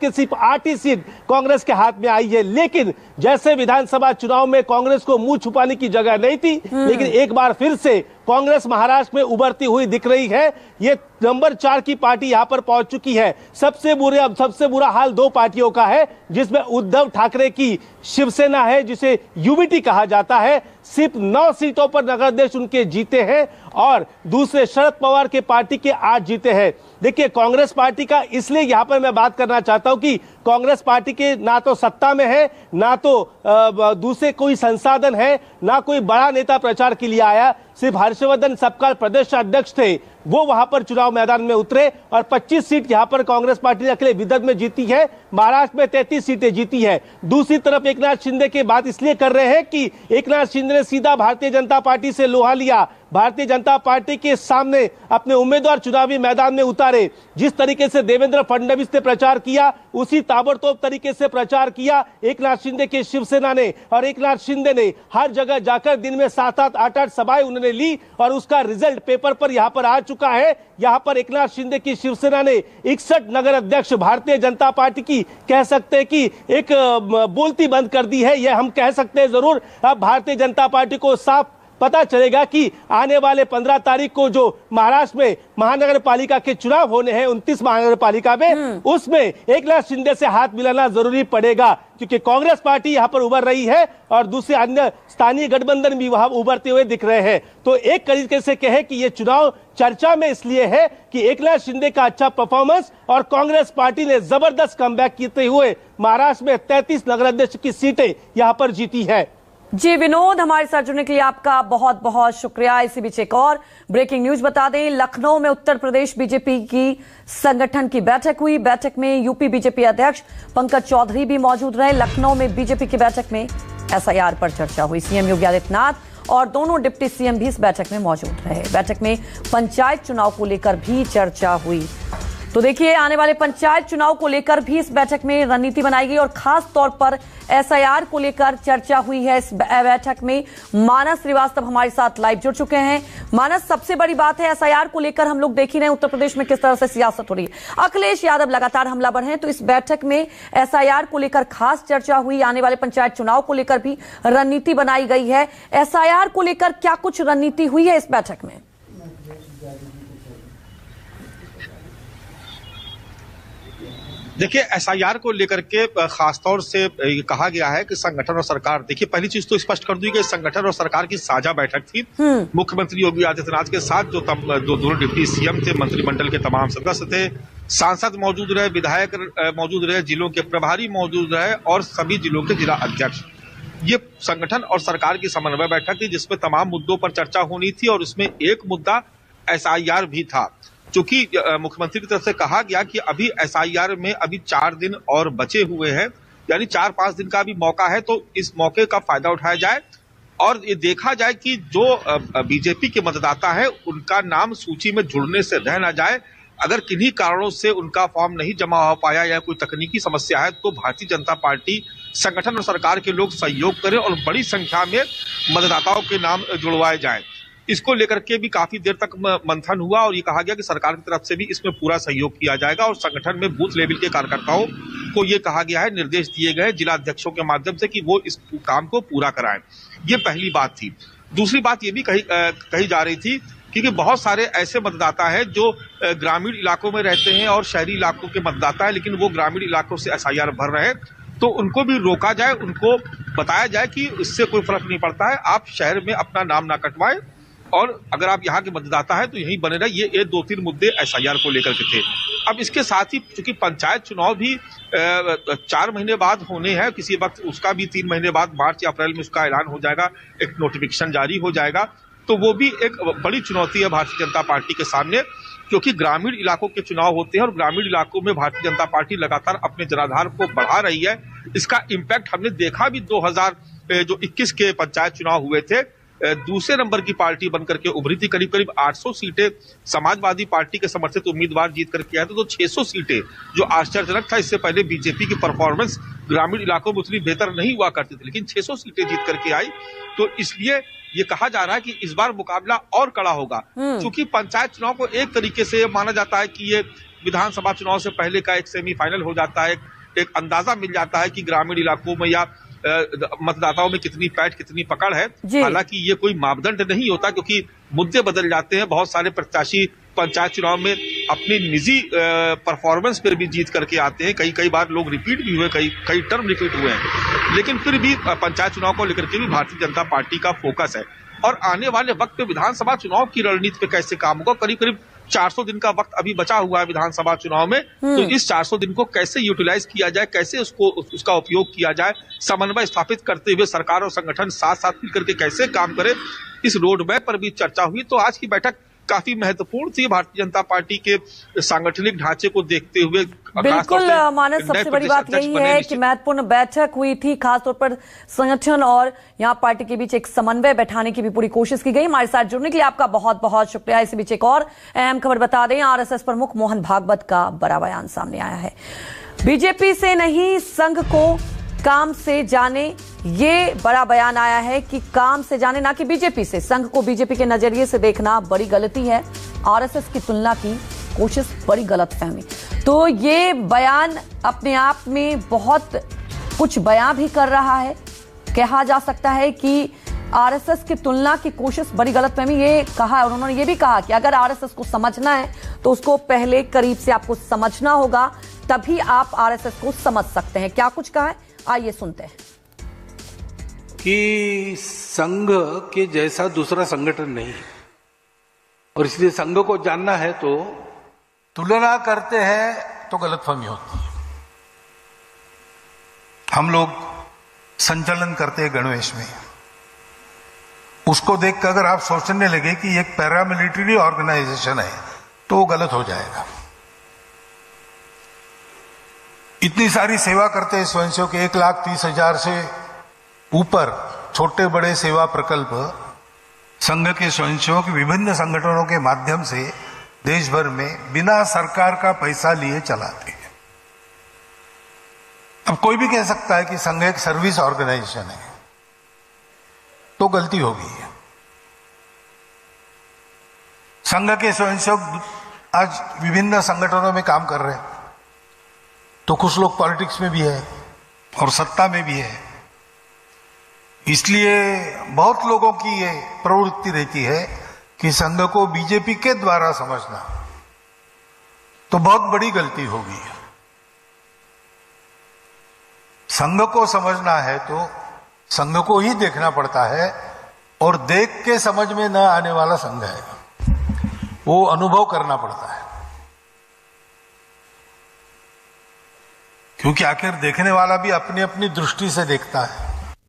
कि सिर्फ 8 ही सीट कांग्रेस के हाथ में आई है। लेकिन जैसे विधानसभा चुनाव में कांग्रेस को मुंह छुपाने की जगह नहीं थी, लेकिन एक बार फिर से कांग्रेस महाराष्ट्र में उभरती हुई दिख रही है। ये नंबर 4 की पार्टी यहां पर पहुंच चुकी है। सबसे बुरा हाल दो पार्टियों का है, जिसमें उद्धव ठाकरे की शिवसेना है, जिसे यूबीटी कहा जाता है, सिर्फ 9 सीटों पर नगर अध्यक्ष उनके जीते हैं, और दूसरे शरद पवार के पार्टी के 8 जीते हैं। देखिए, कांग्रेस पार्टी का इसलिए यहां पर मैं बात करना चाहता हूं कि कांग्रेस पार्टी के ना तो सत्ता में है, ना तो दूसरे कोई संसाधन है, ना कोई बड़ा नेता प्रचार के लिए आया। सिर्फ हर्षवर्धन सबका प्रदेश अध्यक्ष थे, वो वहां पर चुनाव मैदान में उतरे और 25 सीट यहां पर कांग्रेस पार्टी ने अकेले विदर्भ में जीती है। महाराष्ट्र में 33 सीटें जीती है। दूसरी तरफ एकनाथ शिंदे की बात इसलिए कर रहे हैं कि एकनाथ शिंदे ने सीधा भारतीय जनता पार्टी से लोहा लिया, भारतीय जनता पार्टी के सामने अपने उम्मीदवार चुनावी मैदान में उतारे। जिस तरीके से देवेंद्र फडणवीस ने प्रचार किया, उसी ताबड़तोड़ तरीके से प्रचार किया एकनाथ शिंदे की शिवसेना ने, और एकनाथ शिंदे ने हर जगह जाकर दिन में 7-7, 8-8 सभाएं उन्होंने ली, और उसका रिजल्ट पेपर पर यहां पर आ चुका है। यहां पर एकनाथ शिंदे की शिवसेना ने 61 नगर अध्यक्ष भारतीय जनता पार्टी की कह सकते हैं कि एक बोलती बंद कर दी है। यह हम कह सकते हैं जरूर। अब भारतीय जनता पार्टी को साफ पता चलेगा कि आने वाले 15 तारीख को जो महाराष्ट्र में महानगर पालिका के चुनाव होने हैं, 29 महानगर पालिका में, उसमें एकनाथ शिंदे से हाथ मिलाना जरूरी पड़ेगा, क्योंकि कांग्रेस पार्टी यहां पर उभर रही है और दूसरे अन्य स्थानीय गठबंधन भी वहां उभरते हुए दिख रहे हैं। तो एक तरीके से कहे कि यह चुनाव चर्चा में इसलिए है कि एकनाथ शिंदे का अच्छा परफॉर्मेंस और कांग्रेस पार्टी ने जबरदस्त कमबैक करते हुए महाराष्ट्र में 33 नगर अध्यक्ष की सीटें यहां पर जीती है। जी विनोद, हमारे साथ जुड़ने के लिए आपका बहुत बहुत शुक्रिया। इसी बीच एक और ब्रेकिंग न्यूज बता दें, लखनऊ में उत्तर प्रदेश बीजेपी की संगठन की बैठक हुई। बैठक में यूपी बीजेपी अध्यक्ष पंकज चौधरी भी मौजूद रहे। लखनऊ में बीजेपी की बैठक में एसआईआर पर चर्चा हुई। सीएम योगी आदित्यनाथ और दोनों डिप्टी सीएम भी इस बैठक में मौजूद रहे। बैठक में पंचायत चुनाव को लेकर भी चर्चा हुई। तो देखिए, आने वाले पंचायत चुनाव को लेकर भी इस बैठक में रणनीति बनाई गई और खास तौर पर एसआईआर को लेकर चर्चा हुई है। इस बैठक में मानस श्रीवास्तव हमारे साथ लाइव जुड़ चुके हैं। मानस, सबसे बड़ी बात है एसआईआर को लेकर हम लोग देख ही रहे हैं उत्तर प्रदेश में किस तरह से सियासत हो रही है। अखिलेश यादव लगातार हमलावर हैं, तो इस बैठक में एसआईआर को लेकर खास चर्चा हुई। आने वाले पंचायत चुनाव को लेकर भी रणनीति बनाई गई है। एसआईआर को लेकर क्या कुछ रणनीति हुई है इस बैठक में? देखिए, एसआईआर को लेकर के खासतौर से कहा गया है कि संगठन और सरकार, देखिए पहली चीज तो स्पष्ट कर दी कि संगठन और सरकार की साझा बैठक थी। मुख्यमंत्री योगी आदित्यनाथ के साथ जो दोनों डिप्टी सीएम थे, मंत्रिमंडल के तमाम सदस्य थे, सांसद मौजूद रहे, विधायक मौजूद रहे, जिलों के प्रभारी मौजूद रहे और सभी जिलों के जिला अध्यक्ष। ये संगठन और सरकार की समन्वय बैठक थी, जिसमें तमाम मुद्दों पर चर्चा होनी थी और उसमें एक मुद्दा एसआईआर भी था। चूंकि मुख्यमंत्री की तरफ से कहा गया कि अभी एसआईआर में अभी 4 दिन और बचे हुए हैं, यानी 4-5 दिन का भी मौका है, तो इस मौके का फायदा उठाया जाए और ये देखा जाए कि जो बीजेपी के मतदाता है उनका नाम सूची में जुड़ने से रह ना जाए। अगर किन्हीं कारणों से उनका फॉर्म नहीं जमा हो पाया या कोई तकनीकी समस्या है, तो भारतीय जनता पार्टी, संगठन और सरकार के लोग सहयोग करें और बड़ी संख्या में मतदाताओं के नाम जुड़वाए जाए। इसको लेकर के भी काफी देर तक मंथन हुआ और ये कहा गया कि सरकार की तरफ से भी इसमें पूरा सहयोग किया जाएगा और संगठन में बूथ लेवल के कार्यकर्ताओं को ये कहा गया है, निर्देश दिए गए जिला अध्यक्षों के माध्यम से कि वो इस काम को पूरा कराएं। ये पहली बात थी। दूसरी बात ये भी कही जा रही थी क्योंकि बहुत सारे ऐसे मतदाता हैं जो ग्रामीण इलाकों में रहते हैं और शहरी इलाकों के मतदाता है, लेकिन वो ग्रामीण इलाकों से एसआईआर भर रहे हैं, तो उनको भी रोका जाए, उनको बताया जाए कि इससे कोई फर्क नहीं पड़ता है, आप शहर में अपना नाम ना कटवाएं और अगर आप यहाँ के मतदाता है तो यहीं बने रहे। ये 2-3 मुद्दे एसआईआर को लेकर के थे। अब इसके साथ ही चूंकि पंचायत चुनाव भी 4 महीने बाद होने हैं, किसी वक्त उसका भी 3 महीने बाद मार्च या अप्रैल में उसका ऐलान हो जाएगा, एक नोटिफिकेशन जारी हो जाएगा, तो वो भी एक बड़ी चुनौती है भारतीय जनता पार्टी के सामने, क्योंकि ग्रामीण इलाकों के चुनाव होते हैं और ग्रामीण इलाकों में भारतीय जनता पार्टी लगातार अपने जनाधार को बढ़ा रही है। इसका इम्पैक्ट हमने देखा भी 2021 के पंचायत चुनाव हुए थे, दूसरे नंबर की पार्टी बनकर के उभरी थी, करीब 800 सीटें समाजवादी पार्टी के समर्थित उम्मीदवार जीत करके आए थे, तो 600 सीटें जो आश्चर्यजनक था। इससे पहले बीजेपी की परफॉर्मेंस ग्रामीण इलाकों में उतनी बेहतर नहीं हुआ करती थी, लेकिन 600 सीटें जीत करके आई। तो इसलिए ये कहा जा रहा है कि इस बार मुकाबला और कड़ा होगा, क्योंकि पंचायत चुनाव को एक तरीके से माना जाता है कि ये विधानसभा चुनाव से पहले का एक सेमीफाइनल हो जाता है, एक अंदाजा मिल जाता है कि ग्रामीण इलाकों में या मतदाताओं में कितनी पैठ कितनी पकड़ है। हालांकि ये कोई मापदंड नहीं होता, क्योंकि मुद्दे बदल जाते हैं। बहुत सारे प्रत्याशी पंचायत चुनाव में अपनी निजी परफॉर्मेंस पर भी जीत करके आते हैं। कई बार लोग रिपीट भी हुए, कई टर्म रिपीट हुए हैं, लेकिन फिर भी पंचायत चुनाव को लेकर के भी भारतीय जनता पार्टी का फोकस है। और आने वाले वक्त में विधानसभा चुनाव की रणनीति पे कैसे काम होगा, करीब करीब 400 दिन का वक्त अभी बचा हुआ है विधानसभा चुनाव में, तो इस 400 दिन को कैसे यूटिलाइज किया जाए, कैसे उसका उपयोग किया जाए, समन्वय स्थापित करते हुए सरकार और संगठन साथ साथ मिलकर के कैसे काम करे, इस रोड मैप पर भी चर्चा हुई। तो आज की बैठक काफी महत्वपूर्ण थी भारतीय जनता पार्टी के सांगठनिक ढांचे को देखते हुए। बिल्कुल मानस, सबसे बड़ी बात यही है कि महत्वपूर्ण बैठक हुई थी, खासतौर पर संगठन और यहाँ पार्टी के बीच एक समन्वय बैठाने की भी पूरी कोशिश की गई। हमारे साथ जुड़ने के लिए आपका बहुत बहुत शुक्रिया। इसी बीच एक और अहम खबर बता दें, आरएसएस प्रमुख मोहन भागवत का बड़ा बयान सामने आया है। बीजेपी से नहीं संघ को काम से जाने, ये बड़ा बयान आया है कि काम से जाने ना कि बीजेपी से। संघ को बीजेपी के नजरिए से देखना बड़ी गलती है, आरएसएस की तुलना की कोशिश बड़ी गलतफहमी। तो ये बयान अपने आप में बहुत कुछ बयां भी कर रहा है। कहा जा सकता है कि आरएसएस की तुलना की कोशिश बड़ी गलतफहमी, ये कहा। और उन्होंने ये भी कहा कि अगर आरएसएस को समझना है तो उसको पहले करीब से आपको समझना होगा, तभी आप आरएसएस को समझ सकते हैं। क्या कुछ कहा है, आइए सुनते हैं। कि संघ के जैसा दूसरा संगठन नहीं, और इसलिए संघ को जानना है तो तुलना करते हैं तो गलतफहमी होती है। हम लोग संचालन करते हैं गणवेश में, उसको देखकर अगर आप सोचने लगे कि एक पैरामिलिट्री ऑर्गेनाइजेशन है तो वो गलत हो जाएगा। इतनी सारी सेवा करते हैं स्वयंसेवक, 1,30,000 से ऊपर छोटे बड़े सेवा प्रकल्प संघ के स्वयंसेवक विभिन्न संगठनों के माध्यम से देश भर में बिना सरकार का पैसा लिए चलाते हैं। अब कोई भी कह सकता है कि संघ एक सर्विस ऑर्गेनाइजेशन है, तो गलती होगी। संघ के स्वयंसेवक आज विभिन्न संगठनों में काम कर रहे हैं, तो कुछ लोग पॉलिटिक्स में भी है और सत्ता में भी है। इसलिए बहुत लोगों की ये प्रवृत्ति रहती है कि संघ को बीजेपी के द्वारा समझना, तो बहुत बड़ी गलती होगी। संघ को समझना है तो संघ को ही देखना पड़ता है, और देख के समझ में न आने वाला संघ है, वो अनुभव करना पड़ता है। क्योंकि आखिर देखने वाला भी अपनी अपनी दृष्टि से देखता है।